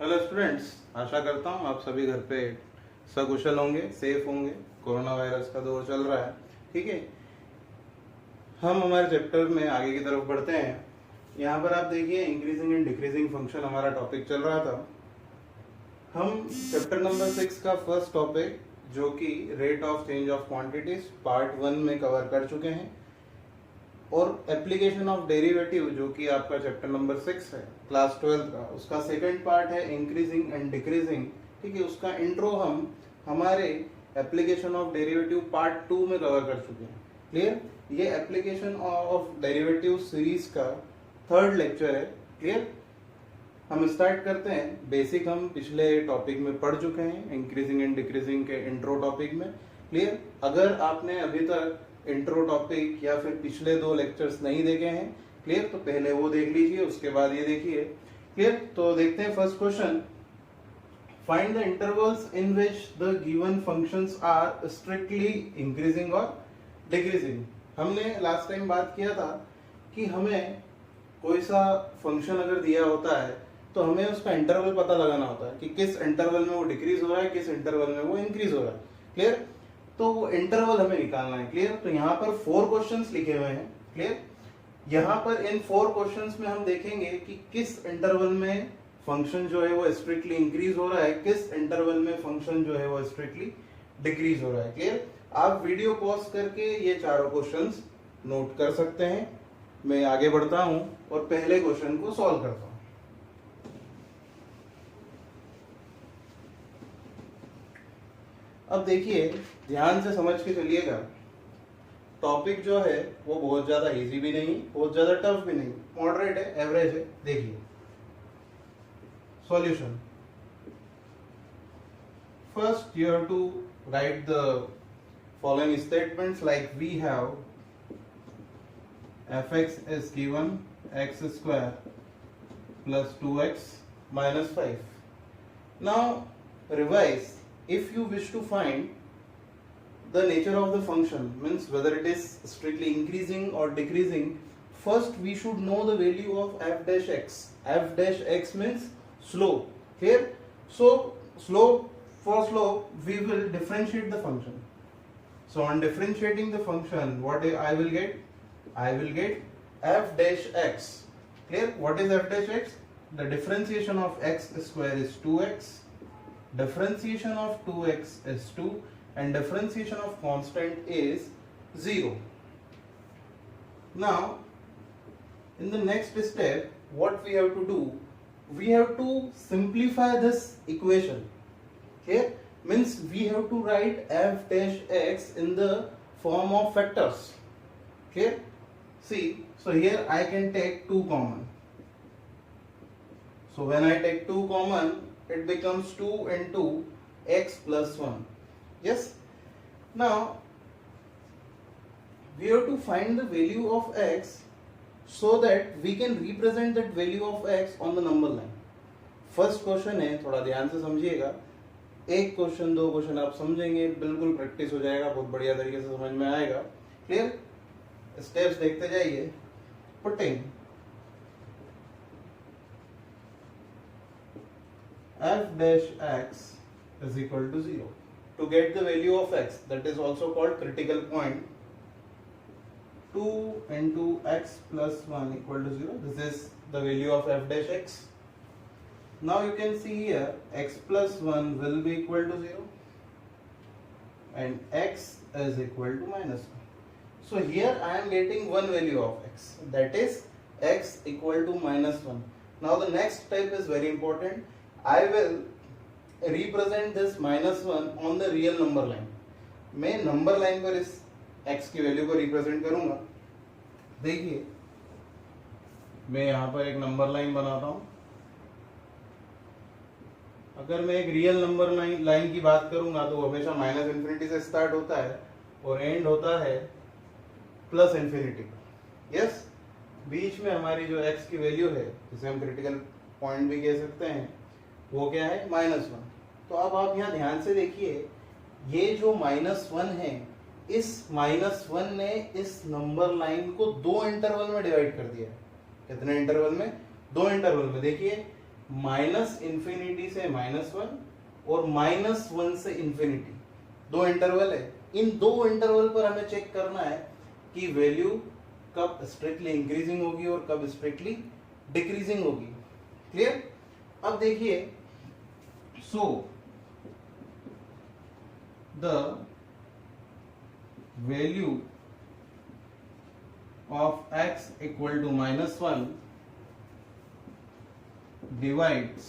Hello students, आशा करता हूँ आप सभी घर पे सकुशल होंगे, सेफ होंगे। कोरोना वायरस का दौर चल रहा है, ठीक है। हम हमारे चैप्टर में आगे की तरफ बढ़ते हैं। यहाँ पर आप देखिए इंक्रीजिंग एंड डिक्रीजिंग फंक्शन हमारा टॉपिक चल रहा था। हम चैप्टर नंबर 6 का फर्स्ट टॉपिक जो कि rate of change of quantities part 1 में कवर कर चुके हैं, और एप्लीकेशन ऑफ डेरिवेटिव जो कि आपका चैप्टर नंबर 6 है क्लास 12 का, उसका सेकंड पार्ट है इंक्रीजिंग एंड डिक्रीजिंग, ठीक है। उसका इंट्रो हम हमारे एप्लीकेशन ऑफ डेरिवेटिव पार्ट 2 में कवर कर चुके हैं। क्लियर? ये एप्लीकेशन ऑफ डेरिवेटिव सीरीज का थर्ड लेक्चर है। क्लियर? हम स्टार्ट करते हैं। बेसिक हम पिछले टॉपिक में पढ़ चुके हैं, इंक्रीजिंग एंड डिक्रीजिंग के इंट्रो टॉपिक में। क्लियर? अगर आपने अभी तक इंट्रो टॉपिक या फिर पिछले 2 लेक्चर्स नहीं देखे हैं, क्लियर, तो पहले वो देख लीजिए, उसके बाद ये देखिए। क्लियर? तो देखते हैं first question. Find the intervals in which the given functions are strictly increasing और डिक्रीजिंग। हमने लास्ट टाइम बात किया था कि हमें कोई सा फंक्शन अगर दिया होता है तो हमें उसका इंटरवल पता लगाना होता है कि किस इंटरवल में वो डिक्रीज हो रहा है, किस इंटरवल में वो इंक्रीज हो रहा है। क्लियर? तो वो इंटरवल हमें निकालना है। क्लियर? तो यहाँ पर 4 क्वेश्चंस लिखे हुए हैं। क्लियर? यहाँ पर इन 4 क्वेश्चंस में हम देखेंगे कि किस इंटरवल में फंक्शन जो है वो स्ट्रिक्टली इंक्रीज हो रहा है, किस इंटरवल में फंक्शन जो है वो स्ट्रिक्टली डिक्रीज हो रहा है। क्लियर? आप वीडियो पॉज करके ये चारों क्वेश्चंस नोट कर सकते हैं। मैं आगे बढ़ता हूं और पहले क्वेश्चन को सॉल्व करता हूं। अब देखिए, ध्यान से समझ के चलिएगा। टॉपिक जो है वो बहुत ज्यादा इजी भी नहीं, बहुत ज्यादा टफ भी नहीं, मॉडरेट है, एवरेज है। देखिए solution. First you have to write the following statements like we have fx is given x square plus 2x minus 5. Now revise. If you wish to find the nature of the function, means whether it is strictly increasing or decreasing, first we should know the value of f dash x. F dash x means slope. Clear? So slope, for slope we will differentiate the function. So on differentiating the function, what I will get? I will get f dash x. Clear? What is f dash x? The differentiation of x square is 2x, differentiation of 2x is 2, and differentiation of constant is 0. Now in the next step, what we have to do? We have to simplify this equation. Okay? Means we have to write f dash x in the form of factors. Okay? See, so here I can take 2 common. So when I take 2 common, it becomes 2 into x plus 1. Yes? Now we have to find the value of x so that we can represent that value of x on the number line. First question है, थोड़ा ध्यान से समझिएगा। एक question 2 question आप समझेंगे, बिल्कुल practice हो जाएगा, बहुत बढ़िया तरीके से समझ में आएगा। क्लियर? स्टेप्स देखते जाइए। Putting f dash x is equal to 0 to get the value of x, that is also called critical point. 2 into x plus 1 equal to 0. This is the value of f dash x. Now you can see here x plus 1 will be equal to 0 and x is equal to minus 1. So here I am getting one value of x, that is x equal to minus 1. Now the next step is very important. I will represent this minus 1 on the real number line. मैं number line पर इस x की value को represent करूंगा। देखिए मैं यहाँ पर एक नंबर लाइन बनाता हूँ। अगर मैं एक रियल नंबर लाइन की बात करूंगा तो हमेशा माइनस इन्फिनिटी से स्टार्ट होता है और एंड होता है प्लस इन्फिनिटी। यस? बीच में हमारी जो x की वैल्यू है, जिसे हम क्रिटिकल पॉइंट भी कह सकते हैं, वो क्या है? -1। तो अब आप यहाँ ध्यान से देखिए, ये जो -1 है, इस -1 ने इस नंबर लाइन को 2 इंटरवल में डिवाइड कर दिया है। कितने इंटरवल में? 2 इंटरवल में। देखिए माइनस इंफिनिटी से -1 और -1 से इंफिनिटी, दो इंटरवल है। इन दो इंटरवल पर हमें चेक करना है कि वैल्यू कब स्ट्रिक्टली इंक्रीजिंग होगी और कब स्ट्रिक्टली डिक्रीजिंग होगी। क्लियर? अब देखिए, so the value of x equal to -1 divides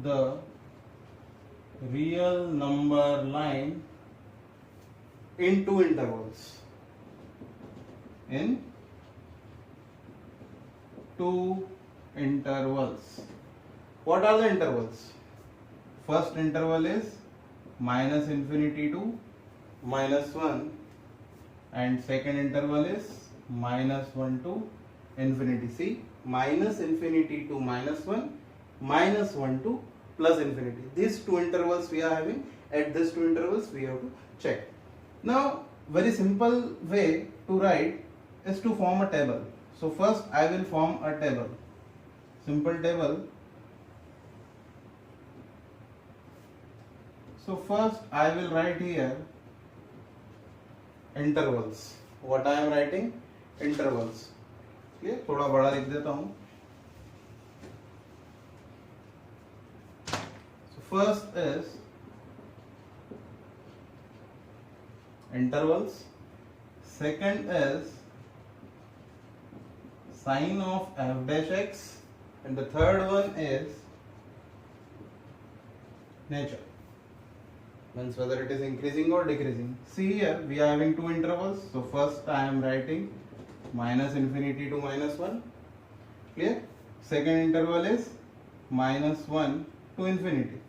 the real number line in two intervals. In two intervals. What are the intervals? First interval is -infinity to -1 and second interval is -1 to infinity. See, -infinity to -1, -1 to plus infinity. These two intervals we are having. At these two intervals we have to check. Now, very simple way to write is to form a table. So first I will form a table. Simple table. So first I will write here intervals. What I am writing? Intervals. ये थोड़ा बड़ा लिख देता हूं. So first is intervals. Second is sine of f dash x, and the third one is nature. Means whether it is increasing or decreasing. See here, we are having two intervals. So first I am writing -infinity to -1. Clear? Second interval is -1 to infinity.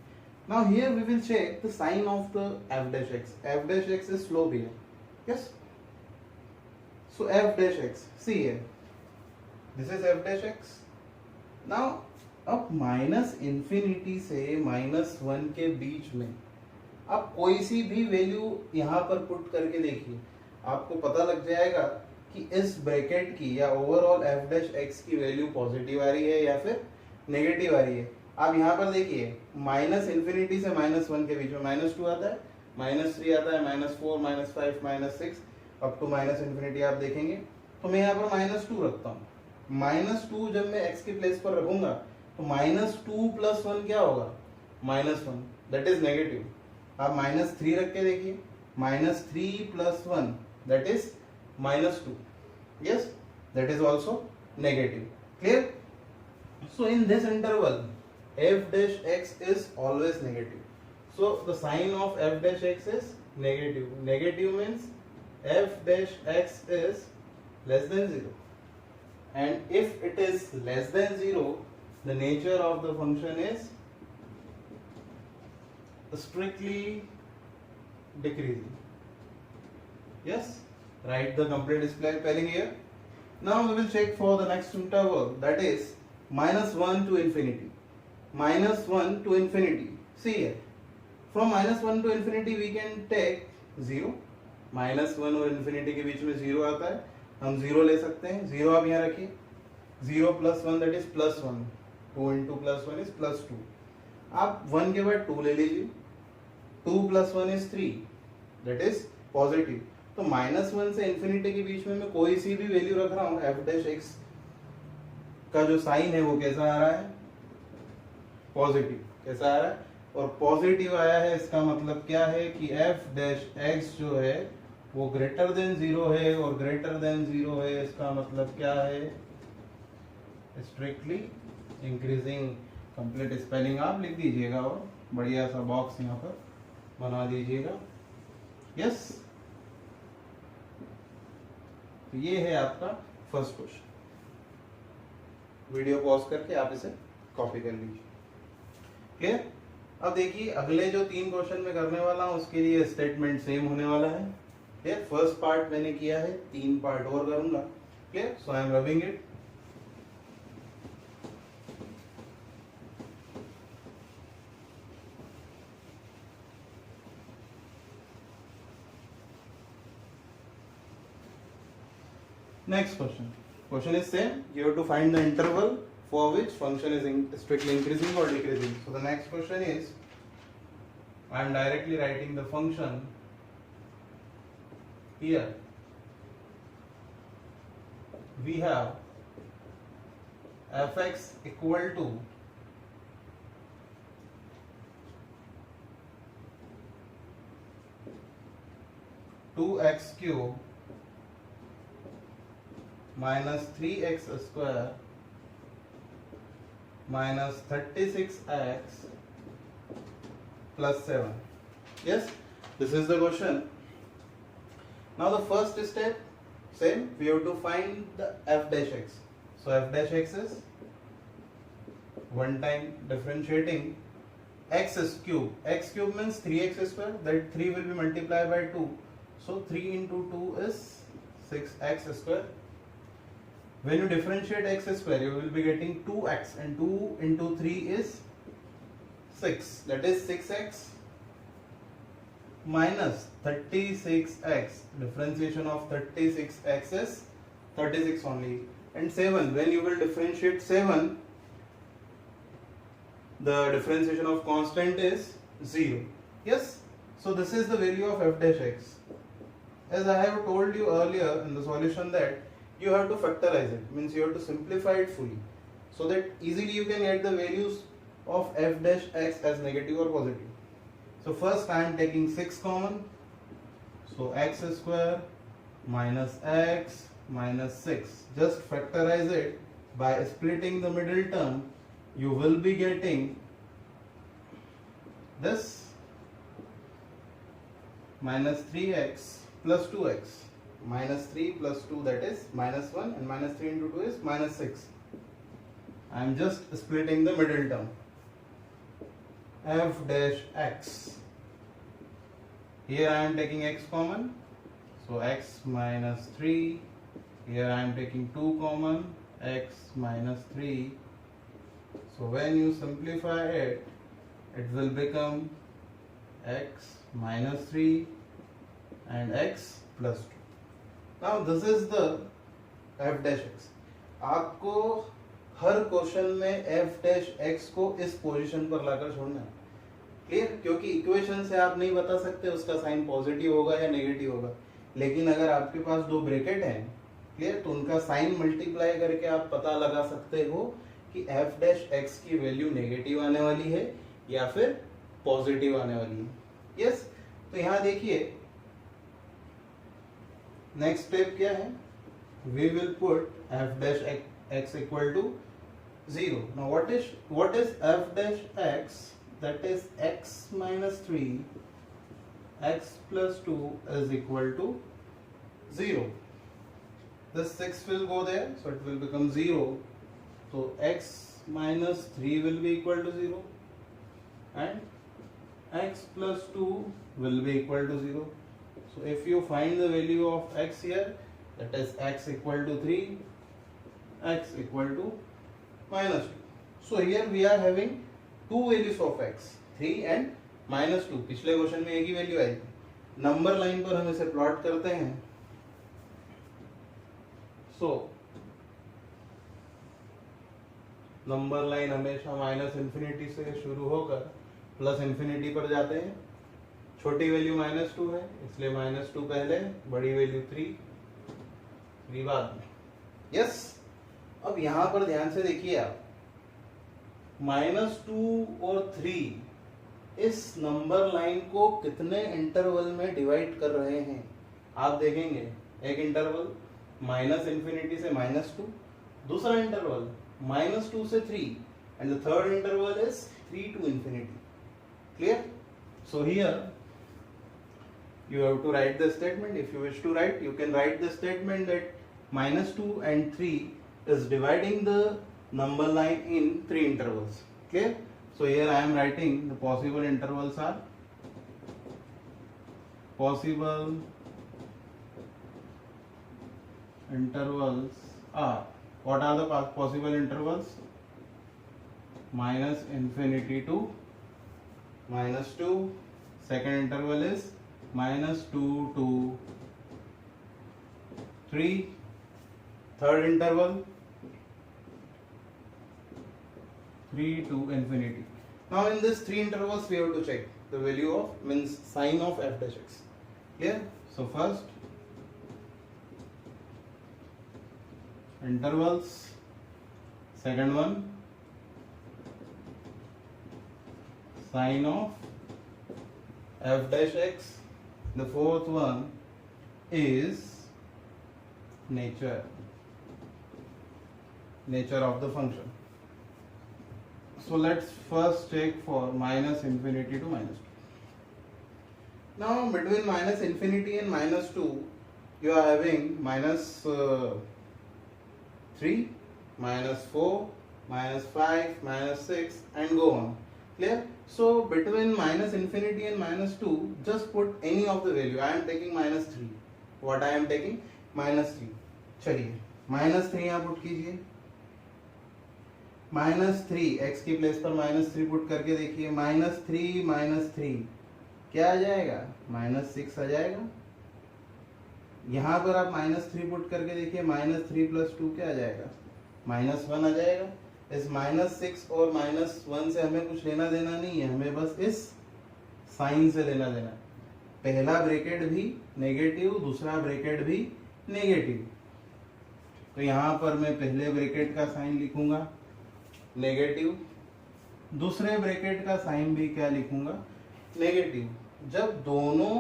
Now here we will check the sign of the f dash x. F dash x is slope here. Yes? So f dash x. See here. This is f dash x. Now अब -infinity से -1 के बीच में आप कोई सी भी value यहाँ पर put करके देखिए, आपको पता लग जाएगा कि इस ब्रैकेट की या ओवरऑल f डैश x की वैल्यू पॉजिटिव आ रही है या फिर नेगेटिव आ रही है। आप यहाँ पर देखिए, -infinity से -1 के बीच में -2 आता है, -3 आता है, -4, -5, -6 अप टू -infinity आप देखेंगे। तो मैं यहाँ पर -2 रखता हूँ। -2 जब मैं x की प्लेस पर रखूंगा तो -2 + 1 क्या होगा? -1, दैट इज नेगेटिव। आप -3 रख के देखिए, -3 + 1 that is -2. Yes, that is also negative. Clear? So in this interval, f dash x is always negative. So the sign of f dash x is negative. Negative means f dash x is less than 0. And if it is less than 0, the nature of the function is strictly decreasing. Yes, write the complete spelling here. Now we will check for the next interval, that is -1 to infinity. -1 to infinity. See here, from -1 to infinity we can take 0. -1 और infinity के बीच में 0 आता है, हम 0 ले सकते हैं। 0 आप यहाँ रखिए, 0 + 1 that is +1. 2 × +1 is +2. आप 1 के बाद 2 ले लीजिए, 2 + 1 is 3, that is पॉजिटिव। तो -1 से इंफिनिटी के बीच में मैं कोई सी भी वैल्यू रख रहा हूँ, f डैश x का जो साइन है वो कैसा आ रहा है? पॉजिटिव। कैसा आ रहा है? और पॉजिटिव आया है, इसका मतलब क्या है कि f डैश x जो है वो ग्रेटर देन 0 है, और ग्रेटर देन 0 है इसका मतलब क्या है? Strictly increasing. कंप्लीट स्पेलिंग आप लिख दीजिएगा और बढ़िया सा बॉक्स यहाँ पर बना दीजिएगा। यस, तो ये है आपका फर्स्ट क्वेश्चन। वीडियो पॉज करके आप इसे कॉपी कर लीजिए। क्लियर? अब देखिए, अगले जो 3 क्वेश्चन में करने वाला हूं उसके लिए स्टेटमेंट सेम होने वाला है। क्लियर? फर्स्ट पार्ट मैंने किया है, 3 पार्ट और करूंगा। Clear? So I am rubbing it. Next question. Question is same. You have to find the interval for which function is strictly increasing or decreasing. So the next question is, I am directly writing the function here. We have fx equal to two x cube minus 3x square minus 36x plus 7. Yes, this is the question. Now the first step, same, we have to find the f dash x. So f dash x is one time differentiating x cube. X cube means 3x square, that 3 will be multiplied by 2. So 3 into 2 is 6x square. When you differentiate x square, you will be getting 2x, and 2 into 3 is 6. That is 6x minus 36x. Differentiation of 36x is 36 only. And 7, when you will differentiate 7, the differentiation of constant is 0. Yes? So this is the value of f dash x. As I have told you earlier in the solution that you have to factorize it, means you have to simplify it fully, so that easily you can get the values of f dash x as negative or positive. So first I am taking 6 common, so x square minus x minus 6. Just factorize it by splitting the middle term. You will be getting this minus 3x plus 2x. Minus 3 plus 2, that is minus 1, and minus 3 into 2 is minus 6. I am just splitting the middle term. F dash x. Here I am taking x common, so x minus 3. Here I am taking 2 common, x minus 3. So when you simplify it, it will become x minus 3 and x plus 2. Now this is the f dash x. आपको हर question में f dash x को इस position पर लाकर छोड़ना है. Clear? क्योंकि equation से आप नहीं बता सकते उसका साइन पॉजिटिव होगा या नेगेटिव होगा, लेकिन अगर आपके पास दो ब्रैकेट हैं, क्लियर, तो उनका साइन मल्टीप्लाई करके आप पता लगा सकते हो कि f dash x की वैल्यू नेगेटिव आने वाली है या फिर पॉजिटिव आने वाली है. यस, तो यहाँ देखिए नेक्स्ट स्टेप क्या है. We will put f dash x equal to 0. Now what is f dash x? That is x minus 3 x plus 2 is equal to 0. This 6 will go there, so it will become 0. So x minus 3 will be equal to 0 and x plus 2 will be equal to 0. So if you find the value of x here, that is x equal to 3, x equal to minus 2. So here we are having two values of x, 3 and minus 2. पिछले question में एक ही value आई थी. Number line पर हम इसे plot करते हैं. So number line हमेशा माइनस इंफिनिटी से शुरू होकर प्लस इंफिनिटी पर जाते हैं. छोटी वैल्यू माइनस 2 है, इसलिए माइनस 2 पहले, बड़ी वैल्यू 3 बाद में. यस, अब यहां पर ध्यान से देखिए आप, -2 और 3 इस नंबर लाइन को कितने इंटरवल में डिवाइड कर रहे हैं आप देखेंगे. एक इंटरवल माइनस इंफिनिटी से -2, दूसरा इंटरवल -2 से 3, and the third interval is 3 to infinity. Clear? So here you have to write the statement. If you wish to write, you can write the statement that -2 and 3 is dividing the number line in 3 intervals. Clear? So here I am writing the possible intervals are what are the possible intervals? Minus infinity to -2. Second interval is -2 to 3. Third interval 3 to infinity. Now in this three intervals we have to check the value of means sign of f dash x. Clear? So first intervals, second one sign of f dash x, the fourth one is nature of the function. So let's first check for minus infinity to minus 2. Now between minus infinity and minus 2 you are having minus 3, minus 4, minus 5, minus 6 and go on. Clear? So between minus infinity and minus 2 just put any of the value. I am taking minus 3. What I am taking? minus 3. चलिए minus 3 यहाँ put कीजिए, minus 3 x की place पर minus 3 put करके देखिए, minus 3 क्या आ जाएगा? Minus 6 आ जाएगा। यहाँ पर आप माइनस 3 पुट करके देखिए, माइनस 3 प्लस 2 क्या आ जाएगा? माइनस 1 आ जाएगा। इस माइनस 6 और माइनस 1 से हमें कुछ लेना देना नहीं है, हमें बस इस साइन से लेना देना। पहला ब्रैकेट भी नेगेटिव, दूसरा ब्रैकेट भी नेगेटिव। तो यहां पर मैं पहले ब्रैकेट का साइन लिखूंगा नेगेटिव, दूसरे ब्रैकेट का साइन भी क्या लिखूंगा? नेगेटिव। जब दोनों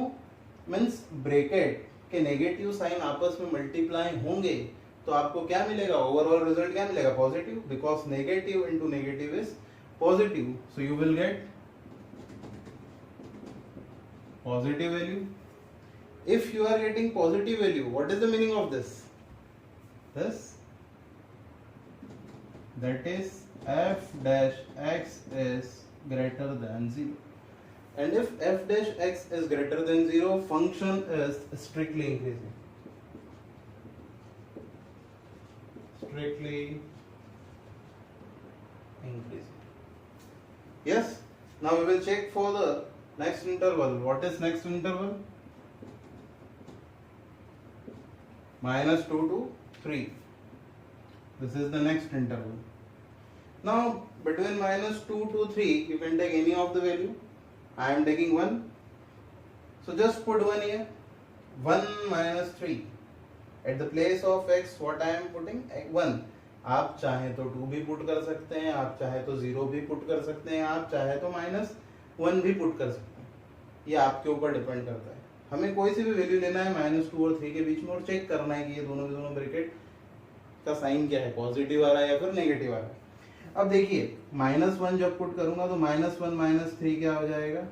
मीन्स ब्रैकेट के नेगेटिव साइन आपस में मल्टीप्लाई होंगे तो आपको क्या मिलेगा? ओवरऑल रिजल्ट क्या मिलेगा? Positive, because negative into negative is positive. So you will get positive value. If you are getting positive value, what is the meaning of this? That is f dash x is greater than 0. And if f dash x is greater than 0, function is strictly increasing. Yes. Now we will check for the next interval. What is next interval? Minus 2 to 3. This is the next interval. Now between minus 2 to 3 you can take any of the value. I am taking 1. So just put 1 here. 1 minus 3. At the place of x what I am putting? 1. आप चाहे तो 2 भी put कर सकते हैं, आप चाहे तो 0 भी पुट कर सकते हैं, आप चाहे तो माइनस 1 भी पुट कर सकते हैं। ये आपके ऊपर डिपेंड करता है। हमें कोई सी भी वैल्यू लेना है माइनस 2 और 3 के बीच में और चेक करना है कि ये दोनों ब्रैकेट का साइन क्या है, पॉजिटिव आ रहा है या फिर नेगेटिव आ रहा है। अब देखिए माइनस 1 जब पुट करूंगा तो माइनस 1 माइनस 3 क्या हो जाएगा?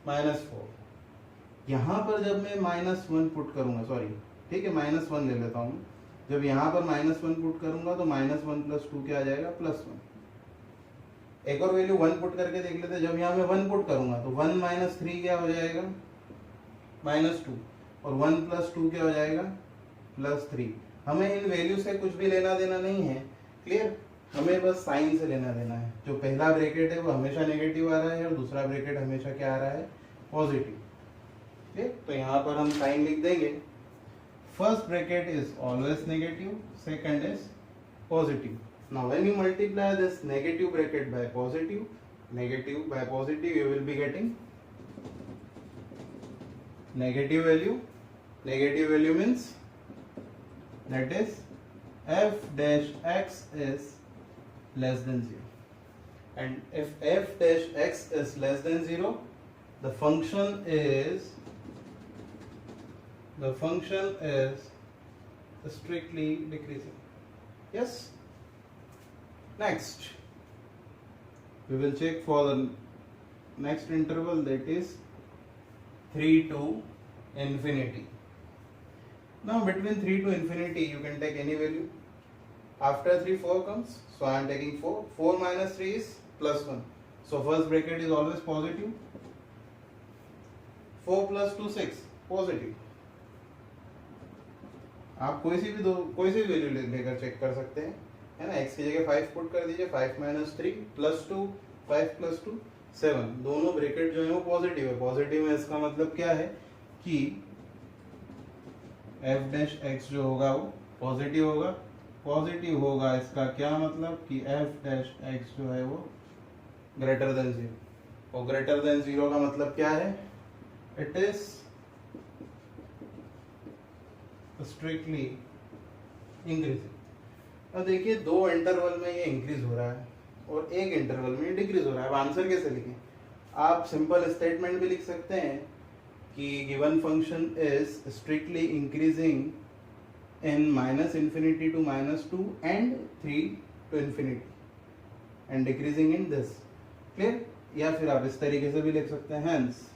माइनस 4। यहाँ पर जब मैं माइनस 1 पुट करूंगा, सॉरी ठीक है माइनस 1 ले लेता हूँ, जब यहाँ पर माइनस 1 पुट करूंगा तो माइनस 1 प्लस 2 क्या आ जाएगा? प्लस 1। एक और वैल्यू 1 पुट करके देख लेते हैं। जब यहाँ मैं 1 पुट करूंगा तो 1 माइनस 3 क्या हो जाएगा? माइनस 2। और 1 प्लस 2 क्या हो जाएगा? प्लस 3। हमें इन वैल्यू से कुछ भी लेना देना नहीं है। क्लियर? हमें बस साइन से लेना देना है। जो पहला ब्रैकेट है वो हमेशा नेगेटिव आ रहा है और दूसरा ब्रैकेट हमेशा क्या आ रहा है? पॉजिटिव। ठीक, तो यहाँ पर हम साइन लिख देंगे। First bracket is always negative, second is positive. Now when you multiply this negative bracket by positive, you will be getting negative value. Negative value means that is f dash x is less than 0. And if f dash x is less than 0, the function is strictly decreasing. Yes. Next, we will check for the next interval, that is 3 to infinity. Now between 3 to infinity you can take any value. After 3 4 comes, so I am taking 4. 4 minus 3 is plus 1. So first bracket is always positive. 4 plus 2 6 positive. आप कोई सी भी value लेकर check कर सकते हैं, है ना। x की जगह 5 पुट कर दीजिए। 5 माइनस 3 प्लस 2, 5 प्लस 2 7। दोनों ब्रैकेट जो है वो पॉजिटिव है। पॉजिटिव है इसका मतलब क्या है कि f डैश x जो होगा वो पॉजिटिव होगा पॉजिटिव होगा, इसका क्या मतलब कि एफ डैश एक्स जो है वो ग्रेटर देन जीरो। और ग्रेटर देन जीरो का मतलब क्या है? It is strictly increasing. अब देखिए दो इंटरवल में ये इंक्रीज हो रहा है और एक इंटरवल में डिक्रीज हो रहा है। अब आंसर कैसे लिखें? आप सिंपल स्टेटमेंट भी लिख सकते हैं कि given function is strictly increasing in minus infinity to -2 and 3 to infinity and decreasing in this. Clear? या फिर आप इस तरीके से भी लिख सकते हैं, hence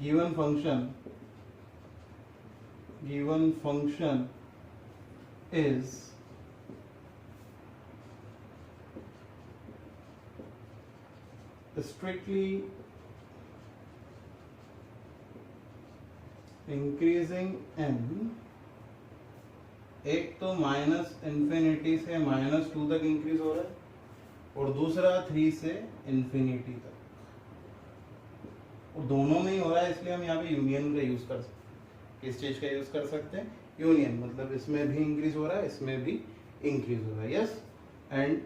given function is strictly increasing in, एक तो माइनस इंफिनिटी से -2 तक इंक्रीज हो रहा है और दूसरा 3 से इंफिनिटी तक, और दोनों में ही हो रहा है, इसलिए हम यहाँ पे यूनियन का यूज कर सकते हैं। किस चीज का यूज कर सकते हैं? यूनियन, मतलब इसमें भी इंक्रीज हो रहा है, इसमें भी इंक्रीज हो रहा है। Yes, and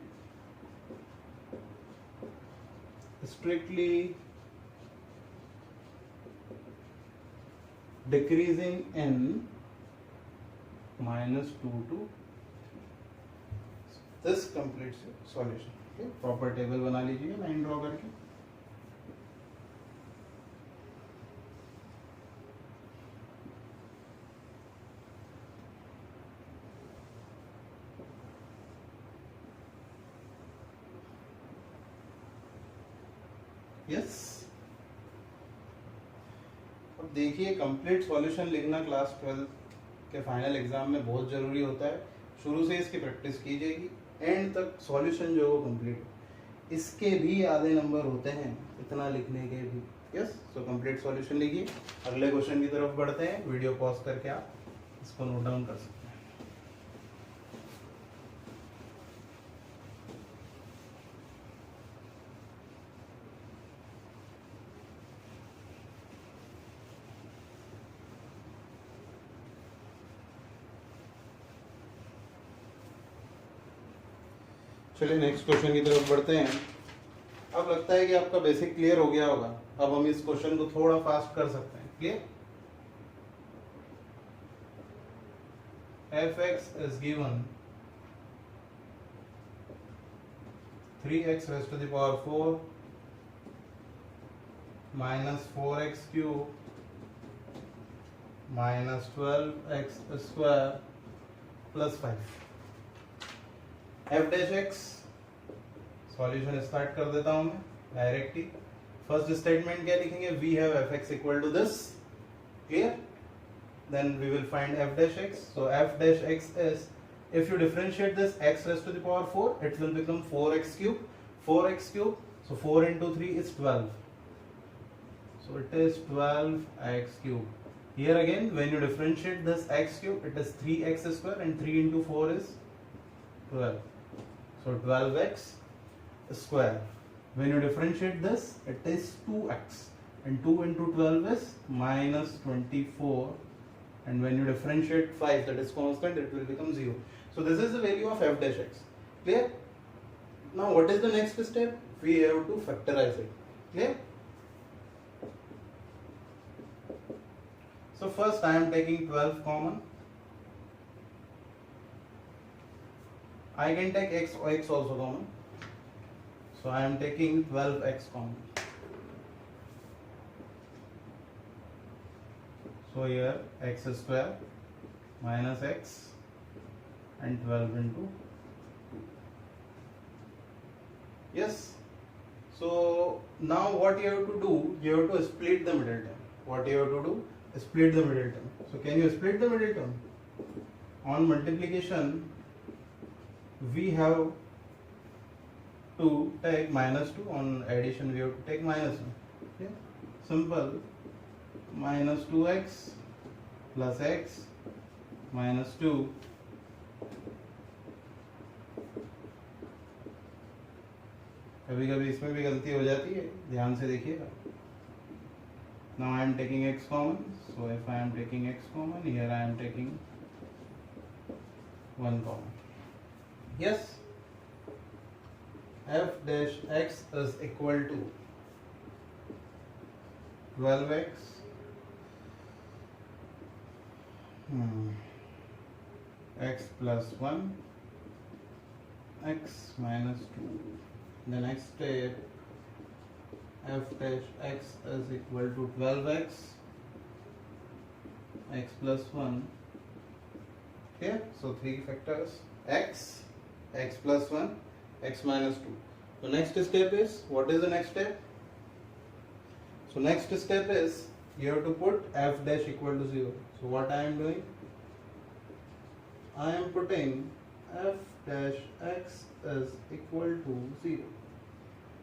strictly decreasing in -2 to this complete solution. Proper table बना लीजिए लाइन ड्रॉ करके। यस, अब देखिए कंप्लीट सॉल्यूशन लिखना क्लास 12 के फाइनल एग्जाम में बहुत जरूरी होता है। शुरू से इसकी प्रैक्टिस की जाएगी, एंड तक सॉल्यूशन जो है वो कंप्लीट हो। इसके भी आधे नंबर होते हैं इतना लिखने के भी। यस, सो कंप्लीट सॉल्यूशन लिखिए। अगले क्वेश्चन की तरफ बढ़ते हैं। वीडियो पॉज करके आप इसको नोट डाउन कर सकते हैं। चलिए नेक्स्ट क्वेश्चन की तरफ बढ़ते हैं। अब लगता है कि आपका बेसिक क्लियर हो गया होगा। अब हम इस क्वेश्चन को थोड़ा फास्ट कर सकते हैं। Clear? fx is given 3x raised to the power 4 minus 4x cube minus 12x square plus 5। f dash x solution start कर देता हूं मैं डायरेक्टली। फर्स्ट स्टेटमेंट क्या लिखेंगे? We have f x equal to this. Clear? Then we will find f dash x. So f dash x is, if you differentiate this x raised to the power 4, it will become 4x cube. 4x cube, so 4 into 3 is 12. So it is 12x cube. Here again, when you differentiate this x cube, it is 3x square, and 3 into 4 is 12. So 12x square. When you differentiate this, it is 2x, and 2 into 12 is minus 24, and when you differentiate 5, that is constant, it will become 0. So this is the value of f dash x. Clear? Now what is the next step? We have to factorize it. Clear? So first I am taking 12 common. I can take x also common. So I am taking 12x common. So here x square minus x and 12 into 2. Yes. So now what you have to do? You have to split the middle term. What you have to do? Split the middle term. So can you split the middle term? On multiplication, we have to take -2. On addition, we have to take -1. Okay? Simple. Minus 2x plus x minus 2 कभी कभी इसमें भी गलती हो जाती है, ध्यान से देखिएगा। Now I am taking x common, so if I am taking x common, here I am taking 1 common. Yes, f dash x is equal to 12x x plus 1 x minus 2. The next step, f dash x is equal to 12x x plus 1. Here, so 3 factors, x plus 1, x minus 2. The next step is, what is the next step? So next step is, you have to put f dash equal to 0. So what I am doing? I am putting f dash x is equal to 0.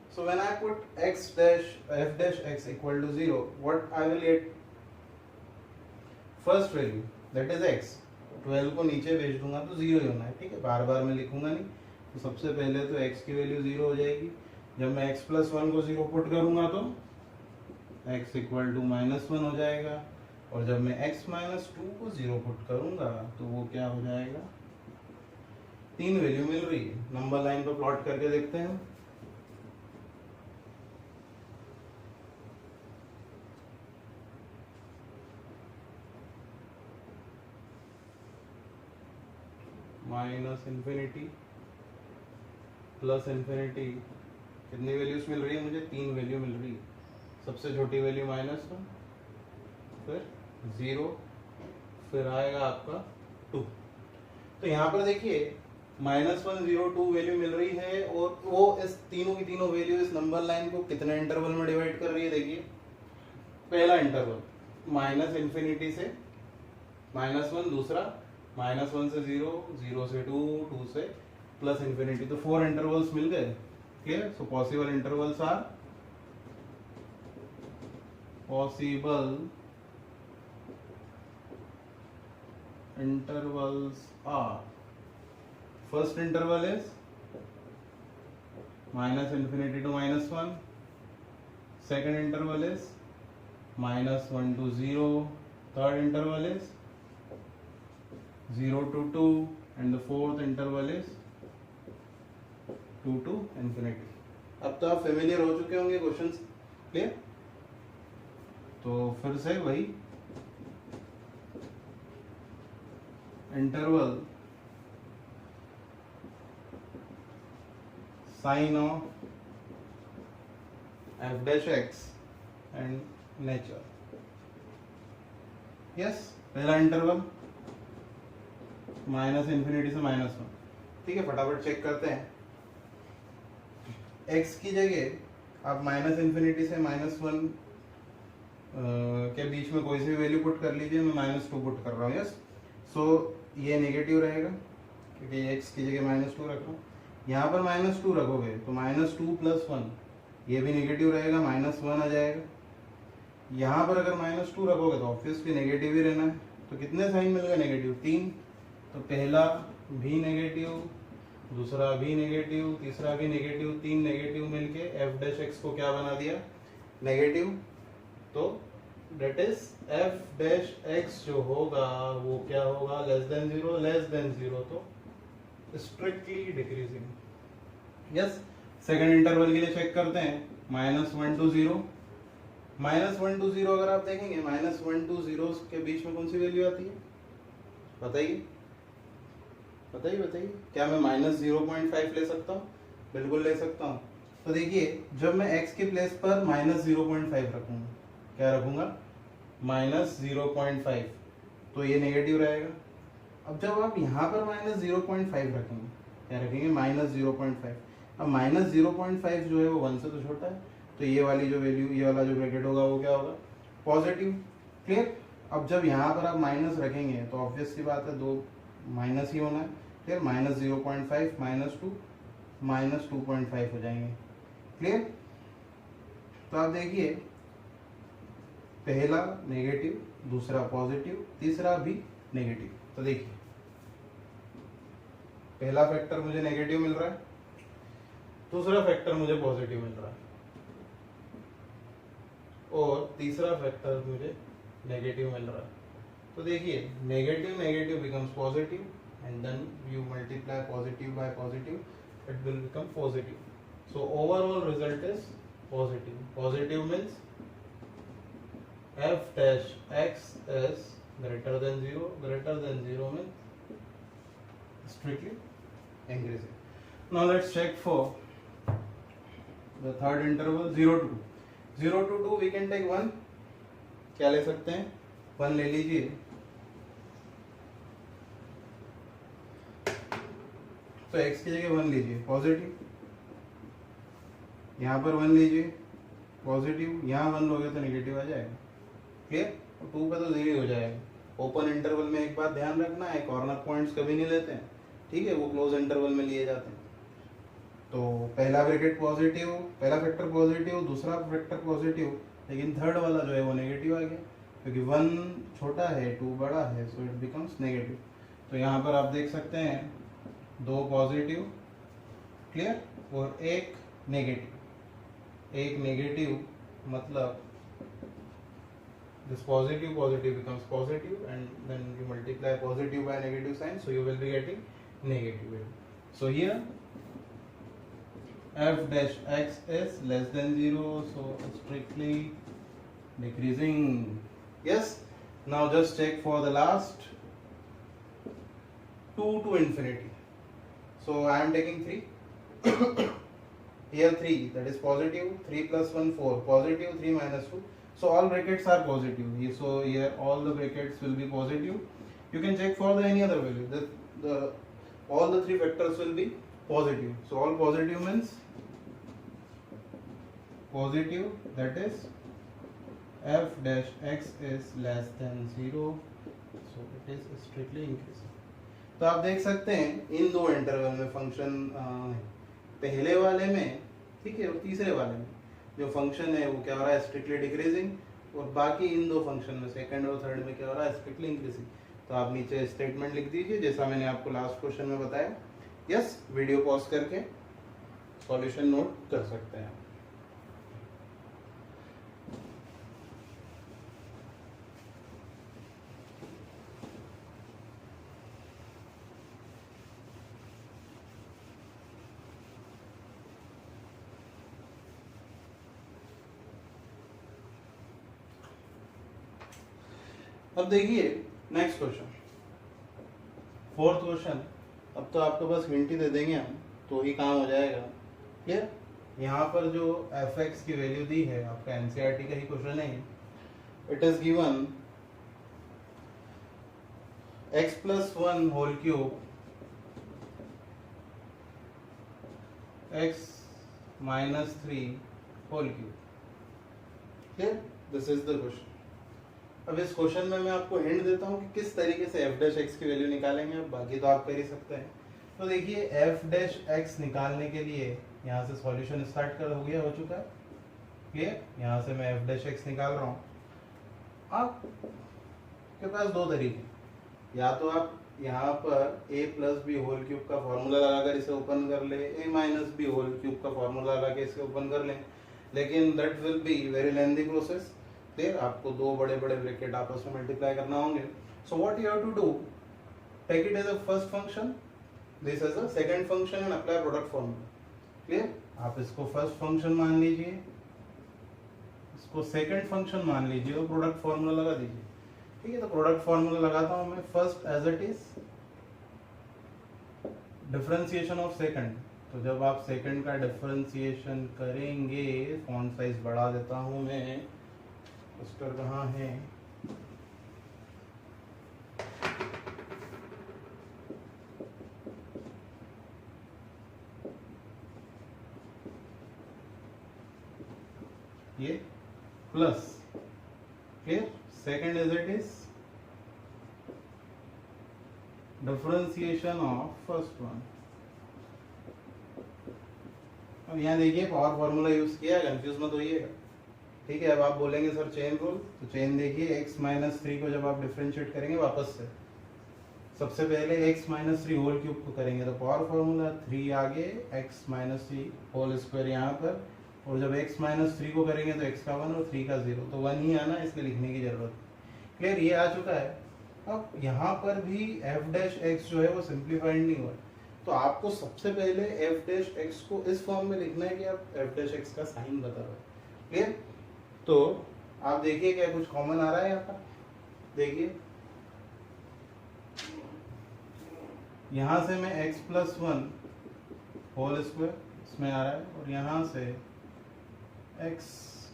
So when I put f dash x equal to 0, what I will get? First value, that is x. 12 को नीचे भेज दूंगा तो 0 ही होना है, ठीक है, बार बार मैं लिखूंगा नहीं। तो सबसे पहले तो x की वैल्यू 0 हो जाएगी। जब मैं x प्लस 1 को 0 पुट करूंगा तो x इक्वल टू माइनस 1 हो जाएगा, और जब मैं x माइनस 2 को 0 पुट करूंगा तो वो क्या हो जाएगा? 3 वैल्यू मिल रही है। नंबर लाइन पर प्लॉट करके देखते हैं। माइनस इन्फिनिटी प्लस इन्फिनिटी, कितनी वैल्यूज मिल रही है मुझे? 3 वैल्यू मिल रही है। सबसे छोटी वैल्यू माइनस 1, फिर 0, फिर आएगा आपका 2। तो यहाँ पर देखिए -1, 0, 2 वैल्यू मिल रही है, और वो इस तीनों की तीनों वैल्यू इस नंबर लाइन को कितने इंटरवल में डिवाइड कर रही है? देखिए पहला इंटरवल माइनस इन्फिनिटी से -1, दूसरा -1 से 0, 0 से 2, 2 से प्लस इन्फिनिटी। तो 4 इंटरवल्स मिल गए। Clear? So possible intervals are first interval is minus infinity to minus 1, second interval is -1 to 0, third interval is 0 to 2, and the fourth interval is 2 to infinity. अब तो आप फेमिलियर हो चुके होंगे questions. Clear? तो फिर से वही interval sign of f dash x and nature. Yes, पहला इंटरवल माइनस इन्फिनिटी से -1। ठीक है, फटाफट चेक करते हैं। x की जगह आप माइनस इन्फिनिटी से -1 के बीच में कोई सी भी वैल्यू पुट कर लीजिए। मैं -2 पुट कर रहा हूँ। यस, सो ये नेगेटिव रहेगा क्योंकि x की जगह -2 रख रहा हूँ। यहाँ पर -2 रखोगे तो -2 + 1, ये भी नेगेटिव रहेगा, -1 आ जाएगा। यहाँ पर अगर -2 रखोगे तो ऑब्वियसली नेगेटिव ही रहना है। तो कितने साइन मिल गए? नेगेटिव 3। तो पहला भी नेगेटिव, दूसरा भी नेगेटिव, तीसरा भी नेगेटिव, 3 नेगेटिव मिलके f dash x को क्या बना दिया? नेगेटिव। तो that is f dash x जो होगा वो क्या होगा? लेस देन 0, तो strictly decreasing. Yes, second interval के लिए चेक करते हैं। -1 to 0, -1 to 0 अगर आप देखेंगे, -1 to 0 के बीच में कौन सी वैल्यू आती है? बताइए बताइए। क्या मैं -0.5 ले सकता हूँ? बिल्कुल ले सकता हूँ। तो देखिए, जब मैं x के प्लेस पर -0.5 रखूंगा, क्या रखूंगा? -0.5, तो ये नेगेटिव रहेगा। अब जब आप यहाँ पर -0.5 रखेंगे, क्या रखेंगे? -0.5। अब -0.5 जो है वो 1 से तो छोटा है, तो ये वाली जो वैल्यू, ये वाला जो ब्रैकेट होगा वो क्या होगा? पॉजिटिव। क्लियर? अब जब यहाँ पर आप माइनस रखेंगे तो ऑब्वियस सी बात है, 2 माइनस ही होना है। क्लियर? -0.5 -2 -2.5 हो जाएंगे। क्लियर? तो आप देखिए, पहला नेगेटिव, दूसरा पॉजिटिव, तीसरा भी नेगेटिव। तो देखिए, पहला फैक्टर मुझे नेगेटिव मिल रहा है, दूसरा फैक्टर मुझे पॉजिटिव मिल रहा है, और तीसरा फैक्टर मुझे नेगेटिव मिल रहा है। तो देखिए negative negative becomes positive and then you multiply positive by positive, it will become positive. So overall result is positive. Positive means f dash x is greater than 0. Greater than 0 means strictly increasing. Now let's check for the third interval 0 to 2. 0 to 2 we can take 1. क्या ले सकते हैं? 1 ले लीजिए. तो x की जगह 1 लीजिए, पॉजिटिव. यहाँ पर 1 लीजिए, पॉजिटिव. यहाँ 1 लोगे तो नेगेटिव आ जाएगा. क्लियर? 2 पे तो 0 हो जाएगा. ओपन इंटरवल में एक बात ध्यान रखना है, कॉर्नर पॉइंट्स कभी नहीं लेते हैं, ठीक है, वो क्लोज इंटरवल में लिए जाते हैं. तो पहला ब्रैकेट पॉजिटिव, पहला फैक्टर पॉजिटिव, दूसरा फैक्टर पॉजिटिव, लेकिन थर्ड वाला जो है वो नेगेटिव आ गया क्योंकि 1 छोटा है 2 बड़ा है, सो इट बिकम्स नेगेटिव. तो यहाँ पर आप देख सकते हैं 2 पॉजिटिव, क्लियर, और एक नेगेटिव. एक नेगेटिव मतलब this positive becomes positive and then you multiply positive by negative sign, so you will be getting negative value. So here f dash x is less than 0, so strictly decreasing. Yes. Now just check for the last 2 to infinity. So I am taking 3. Here 3, that is positive. 3 plus 1 4, positive. 3 minus 2, so all brackets are positive. So here all the brackets will be positive. You can check for the any other value. All the 3 factors will be positive. So all positive means positive, that is f dash x is less than 0, so it is strictly increasing. तो आप देख सकते हैं इन दो interval में function, पहले वाले में, ठीक है, और तीसरे वाले में जो फंक्शन है वो क्या हो रहा है, स्ट्रिक्टली डिक्रीजिंग, और बाकी इन दो फंक्शन में सेकंड और थर्ड में क्या हो रहा है, स्ट्रिक्टली इंक्रीजिंग. तो आप नीचे स्टेटमेंट लिख दीजिए जैसा मैंने आपको लास्ट क्वेश्चन में बताया. यस, वीडियो पॉज करके सॉल्यूशन नोट कर सकते हैं. अब देखिए नेक्स्ट क्वेश्चन, फोर्थ क्वेश्चन. अब तो आपके पास हिंट ही दे देंगे हम, तो ही काम हो जाएगा. क्लियर? यहाँ पर जो एफ एक्स की वैल्यू दी है, आपका एनसीईआरटी का ही क्वेश्चन है. It is given x plus 1 whole cube x minus 3 whole cube. Clear? This is the question. अब इस क्वेश्चन में मैं आपको हिंट देता हूँ कि किस तरीके से f डैश x की वैल्यू निकालेंगे. बाकी तो आप कर ही सकते हैं. तो देखिए f डैश x निकालने के लिए यहाँ से सॉल्यूशन स्टार्ट हो चुका है. क्लियर? यहाँ से मैं f डैश x निकाल रहा हूँ. आपके पास दो तरीके, या तो आप यहाँ पर a plus b whole cube का फॉर्मूला लगाकर इसे ओपन कर ले, a minus b whole cube का फॉर्मूला लगा के इसे ओपन कर लें, लेकिन that will be very lengthy process. Clear? आपको दो बड़े बड़े ब्रैकेट आपस में मल्टीप्लाई करना होंगे. So what you have to do, take it as a first function, this as a second function and apply product formula. Clear? आप इसको फर्स्ट फंक्शन मान लीजिए, इसको सेकंड फंक्शन मान लीजिए और प्रोडक्ट फॉर्मूला लगा दीजिए. ठीक है? तो प्रोडक्ट फॉर्मूला लगाता हूं मैं. First as it is differentiation of second. तो जब आप सेकंड का डिफरेंशिएशन करेंगे, फॉन्ट साइज बढ़ा देता हूं मैं. मास्टर कहाँ है? ये plus. Clear? Second is it is differentiation of first one. अब यहाँ देखिए पावर फॉर्मूला यूज किया, कंफ्यूज मत होइएगा. ठीक है? अब आप बोलेंगे सर चेन रूल, तो चेन देखिए x माइनस 3 को जब आप डिफरेंशिएट करेंगे वापस से, सबसे पहले x माइनस 3 होल क्यूब को करेंगे तो पावर फॉर्मूला 3 आगे, x माइनस 3 होल स्क्वायर यहाँ पर, और जब x माइनस थ्री को करेंगे तो x का 1 और 3 का 0, तो 1 ही आना, इसलिए लिखने की जरूरत नहीं। क्लियर, ये आ चुका है। अब यहाँ पर भी f डैश x जो है वो सिंप्लीफाइड नहीं हुआ है, तो आपको सबसे पहले f डैश x को इस फॉर्म में लिखना है कि आप f डैश x का साइन बता रहे हो। क्लियर, तो आप देखिए क्या कुछ कॉमन आ रहा है यहाँ पर, देखिए यहाँ से मैं x प्लस 1 होल स्क्वायर इसमें आ रहा है, और यहाँ से x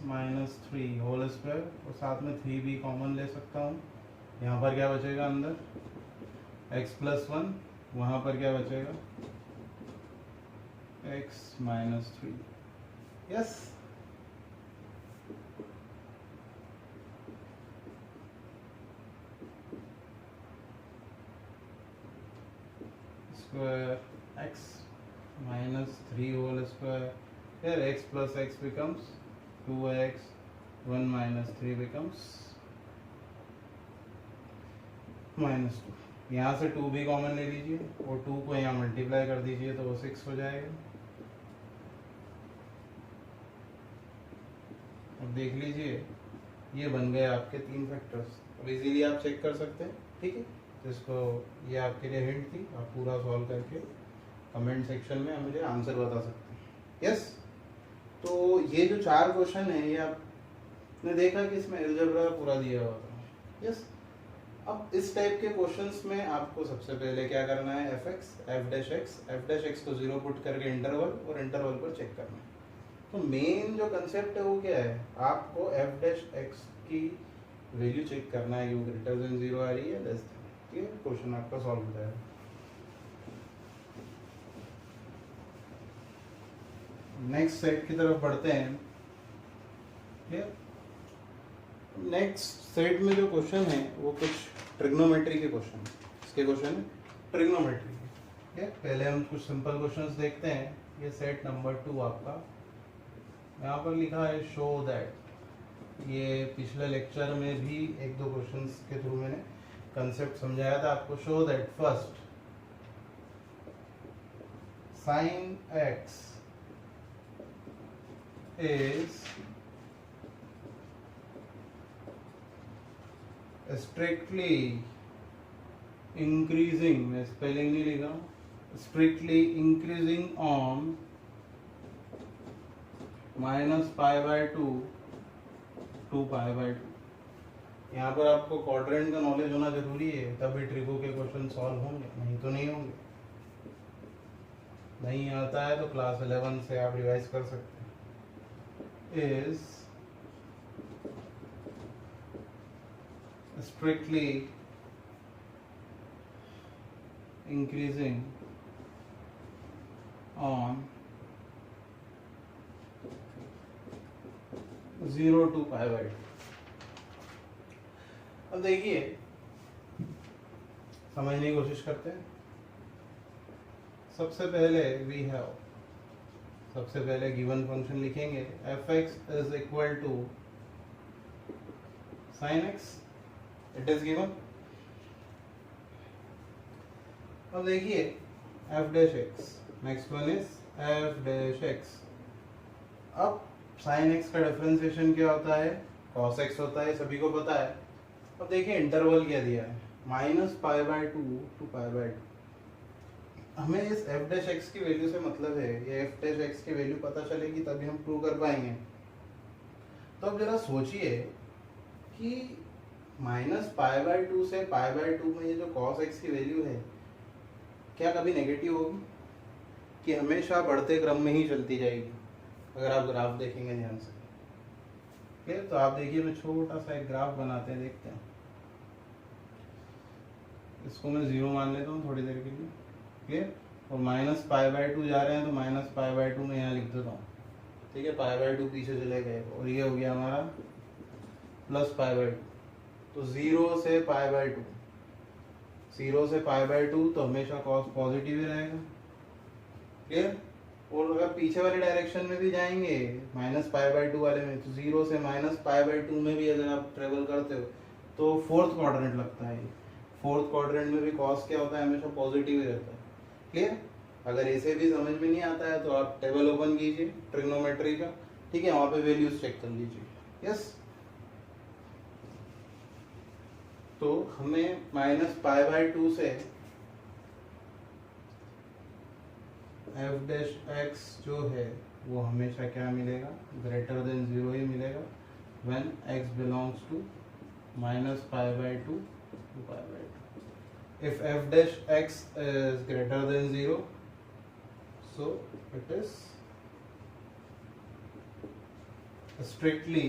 माइनस 3 होल स्क्वायर, और साथ में 3 भी कॉमन ले सकता हूँ। यहाँ पर क्या बचेगा अंदर, x प्लस 1, वहाँ पर क्या बचेगा x minus 3। Yes, square x minus 3 whole square. Here x plus x becomes 2x, 1 minus 3 becomes minus 2। यहाँ से 2 भी कॉमन ले लीजिए और 2 को यहाँ मल्टीप्लाई कर दीजिए तो वो 6 हो जाएगा। अब देख लीजिए ये बन गए आपके 3 फैक्टर्स। अब इजीली आप चेक कर सकते हैं, ठीक है। जिसको ये आपके लिए हिंट थी, आप पूरा सॉल्व करके कमेंट सेक्शन में मुझे आंसर बता सकते हैं। यस, तो ये जो 4 क्वेश्चन है ये आपने देखा कि इसमें अलजेब्रा पूरा दिया हुआ था। यस, अब इस टाइप के क्वेश्चंस में आपको सबसे पहले क्या करना है, एफ डैश एक्स को 0 पुट करके इंटरवल, और इंटरवल पर चेक करना है। तो मेन जो कंसेप्ट है वो क्या है, आपको एफ डैश एक्स की वैल्यू चेक करना है कि वो ग्रेटर देन 0 आ रही है, लेस देन। ठीक है, क्वेश्चन आपका सॉल्व हो जाएगा। नेक्स्ट सेट की तरफ बढ़ते हैं। नेक्स्ट सेट में जो क्वेश्चन है वो कुछ ट्रिग्नोमेट्री के क्वेश्चन है। इसके क्वेश्चन है ट्रिग्नोमेट्री के। पहले हम कुछ सिंपल क्वेश्चंस देखते हैं। ये सेट नंबर 2 आपका यहाँ पर लिखा है शो दैट। ये पिछले लेक्चर में भी 1-2 क्वेश्चंस के थ्रू मैंने कंसेप्ट समझाया था आपको। Show that first sine x is strictly increasing, मैं स्पेलिंग नहीं लिखा, strictly increasing on -π/2 to π/2। यहाँ पर आपको क्वाड्रेंट का नॉलेज होना जरूरी है, तभी ट्रिगो के क्वेश्चन सॉल्व होंगे, नहीं तो नहीं होंगे। नहीं आता है तो क्लास 11 से आप रिवाइज कर सकते हैं। is strictly increasing on 0 to π/2। अब देखिए समझने की कोशिश करते हैं। सबसे पहले वी हैव, सबसे पहले गिवन फंक्शन लिखेंगे f(x) is equal to sin x, it is given. अब देखिए f dash x, next one is f dash x। अब sin x का डिफरेंशिएशन क्या होता है, cos x होता है, सभी को पता है। अब देखिए इंटरवल क्या दिया है, -π/2 to π/2। हमें इस f डैश x की वैल्यू से मतलब है, ये f डैश x की वैल्यू पता चलेगी तभी हम प्रूव कर पाएंगे। तो अब जरा सोचिए कि -π/2 से π/2 में ये जो cos x की वैल्यू है क्या कभी नेगेटिव होगी, कि हमेशा बढ़ते क्रम में ही चलती जाएगी। अगर आप ग्राफ देखेंगे ध्यान से, ठीक, तो आप देखिए मैं छोटा सा एक ग्राफ बनाते हैं, देखते हैं। इसको मैं 0 मान लेता हूँ थोड़ी देर के लिए, क्लियर। और -π/2 जा रहे हैं तो -π/2 में यहाँ लिख देता हूँ, ठीक है। π/2 पीछे चले गए और ये हो गया हमारा +π/2। तो 0 से π/2, 0 से π/2 तो हमेशा cos पॉजिटिव ही रहेगा, क्लियर। और अगर पीछे वाले डायरेक्शन में भी जाएंगे -π/2 वाले में, तो 0 से -π/2 में भी अगर आप ट्रेवल करते हो तो 4th क्वाड्रेंट लगता है। 4th क्वाड्रेंट में भी cos क्या होता है, हमेशा पॉजिटिव ही रहता है, क्लियर। अगर ऐसे भी समझ में नहीं आता है तो आप टेबल ओपन कीजिए ट्रिग्नोमेट्री का, ठीक है, वहां पे वैल्यूज चेक कर लीजिए। यस, तो हमें -π/2 से एफ डैश एक्स जो है वो हमेशा क्या मिलेगा, ग्रेटर देन 0 ही मिलेगा when x belongs to -π/2 to π/2। If f dash x is greater than 0, so it is strictly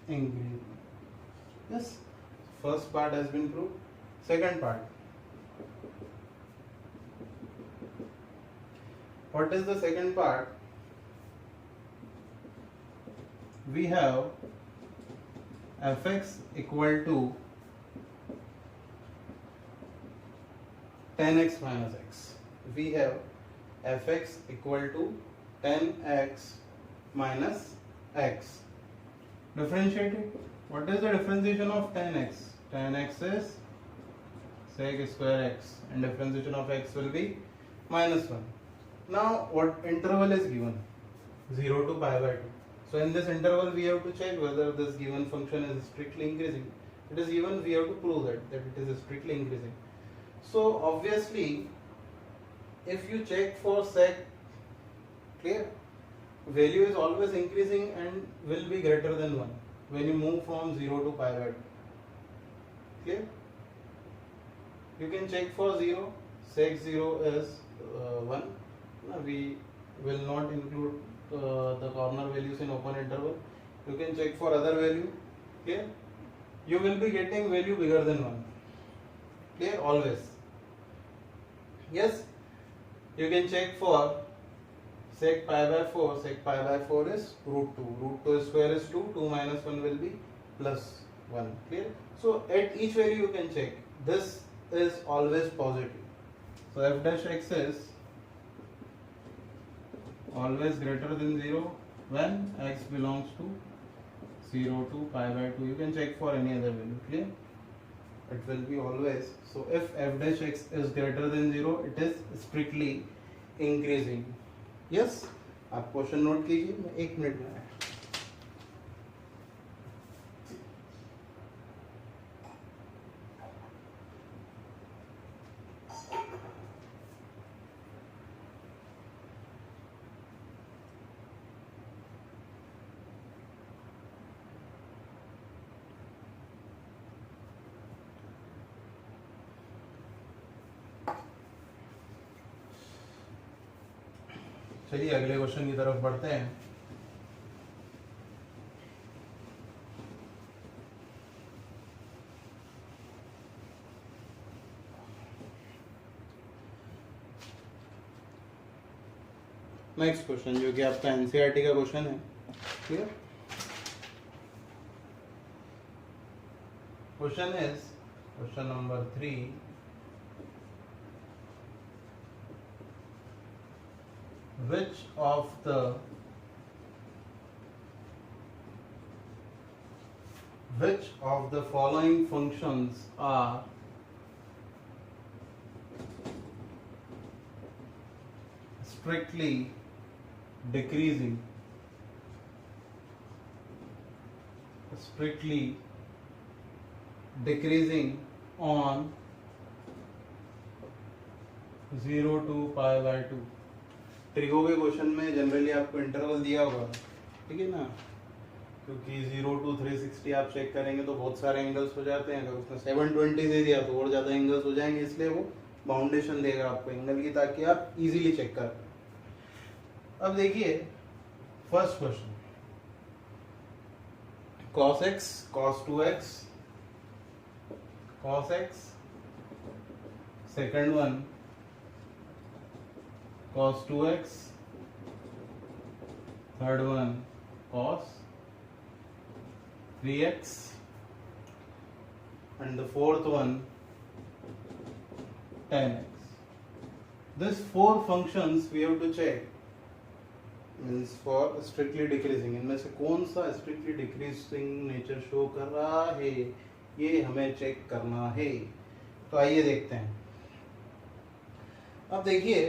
increasing. Yes, first part has been proved. Second part, what is the second part? We have fx equal to 10x minus x. We have fx equal to 10x minus x. Differentiate it. What is the differentiation of 10x? 10x is sec square x, and differentiation of x will be -1. Now what interval is given? 0 to π/2. So in this interval we have to check whether this given function is strictly increasing. It is given, we have to prove that it is strictly increasing. So obviously if you check for sec, clear, value is always increasing and will be greater than 1 when you move from 0 to π/2. Clear? You can check for 0, sec 0 is 1. Now we will not include the corner values in open interval. You can check for other value. Clear? You will be getting value bigger than 1. Clear? Always. Yes, you can check for sec π/4. Sec π/4 is √2. √2 square is 2. 2 minus 1 will be plus 1. Clear? So at each value you can check. This is always positive. So f dash x is always greater than 0 when x belongs to 0 to π/2. You can check for any other value. Clear? It will be always. So if f dash x is greater than 0, it is strictly increasing. Yes, आप question note कीजिए, मैं 1 minute में आया। चलिए अगले question की तरफ बढ़ते हैं। नेक्स्ट क्वेश्चन जो कि आपका एनसीईआरटी का क्वेश्चन है। Clear? Question is question number 3। Which of the following functions are strictly decreasing on 0 to π/2? Trigo के क्वेश्चन में जनरली आपको इंटरवल दिया होगा, ठीक है ना, क्योंकि 0 to 360 आप चेक करेंगे तो बहुत सारे एंगल्स हो जाते हैं। अगर उसने 720 दे दिया तो और ज़्यादा एंगल्स हो जाएंगे, इसलिए वो बाउंडेशन देगा आपको एंगल की, ताकि आप इजीली चेक कर पाए। अब देखिए first question, cos x, cos 2x, cos x, second one cos 2x, third one cos 3x, and the fourth one tan x. This 4 functions we have to check, means for strictly decreasing. इनमें से कौन सा strictly decreasing nature show कर रहा है, ये हमें check करना है। तो आइए देखते हैं। अब देखिए